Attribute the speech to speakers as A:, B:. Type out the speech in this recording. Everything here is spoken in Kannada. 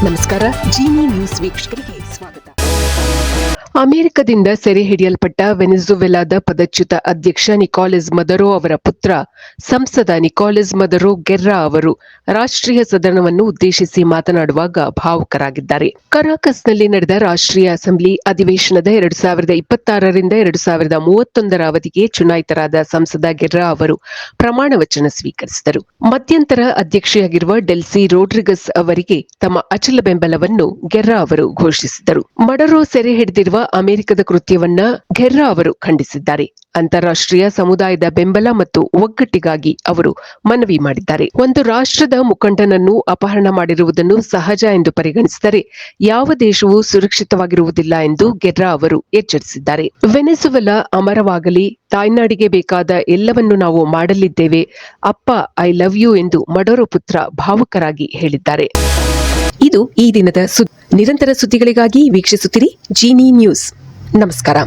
A: ನಮಸ್ಕಾರ. ಜೀನಿ ನ್ಯೂಸ್ ವೀಕ್ಷಕರಿಗೆ ಸ್ವಾಗತ. ಅಮೆರಿಕದಿಂದ ಸೆರೆ ಹಿಡಿಯಲ್ಪಟ್ಟ ವೆನೆಜುವೆಲಾದ ಪದಚ್ಯುತ ಅಧ್ಯಕ್ಷ ನಿಕೋಲಸ್ ಮದರೋ ಅವರ ಪುತ್ರ ಸಂಸದ ನಿಕೋಲಸ್ ಮದರೋ ಗೆರ್ರಾ ಅವರು ರಾಷ್ಟ್ರೀಯ ಸದನವನ್ನು ಉದ್ದೇಶಿಸಿ ಮಾತನಾಡುವಾಗ ಭಾವುಕರಾಗಿದ್ದಾರೆ. ಕರಾಕಸ್ನಲ್ಲಿ ನಡೆದ ರಾಷ್ಟ್ರೀಯ ಅಸೆಂಬ್ಲಿ ಅಧಿವೇಶನದ 2026ರಿಂದ 2031ರ ಅವಧಿಗೆ ಚುನಾಯಿತರಾದ ಸಂಸದ ಗೆರ್ರಾ ಅವರು ಪ್ರಮಾಣ ವಚನ ಸ್ವೀಕರಿಸಿದರು. ಮಧ್ಯಂತರ ಅಧ್ಯಕ್ಷೆಯಾಗಿರುವ ಡೆಲ್ಸಿ ರೋಡ್ರಿಗಸ್ ಅವರಿಗೆ ತಮ್ಮ ಅಚಲ ಬೆಂಬಲವನ್ನು ಗೆರ್ರಾ ಅವರು ಘೋಷಿಸಿದರು. ಮಡರೋ ಸೆರೆ ಹಿಡಿದಿರುವ ಅಮೆರಿಕದ ಕೃತ್ಯವನ್ನ ಗೆರ್ರಾ ಅವರು ಖಂಡಿಸಿದ್ದಾರೆ. ಅಂತಾರಾಷ್ಟ್ರೀಯ ಸಮುದಾಯದ ಬೆಂಬಲ ಮತ್ತು ಒಗ್ಗಟ್ಟಿಗಾಗಿ ಅವರು ಮನವಿ ಮಾಡಿದ್ದಾರೆ. ಒಂದು ರಾಷ್ಟ್ರದ ಮುಖಂಡನನ್ನು ಅಪಹರಣ ಮಾಡಿರುವುದನ್ನು ಸಹಜ ಎಂದು ಪರಿಗಣಿಸಿದರೆ ಯಾವ ದೇಶವೂ ಸುರಕ್ಷಿತವಾಗಿರುವುದಿಲ್ಲ ಎಂದು ಗೆರ್ರಾ ಅವರು ಎಚ್ಚರಿಸಿದ್ದಾರೆ. ವೆನೆಜುವೆಲಾ ಅಮರವಾಗಲಿ, ತಾಯ್ನಾಡಿಗೆ ಬೇಕಾದ ಎಲ್ಲವನ್ನು ನಾವು ಮಾಡಲಿದ್ದೇವೆ, ಅಪ್ಪ ಐ ಲವ್ ಯು ಎಂದು ಮಡರೋ ಪುತ್ರ ಭಾವುಕರಾಗಿ ಹೇಳಿದ್ದಾರೆ. ಇದು ಈ ದಿನದ ನಿರಂತರ ಸುದ್ದಿಗಳಿಗಾಗಿ ವೀಕ್ಷಿಸುತ್ತಿರಿ ಜೀನಿ ನ್ಯೂಸ್. ನಮಸ್ಕಾರ.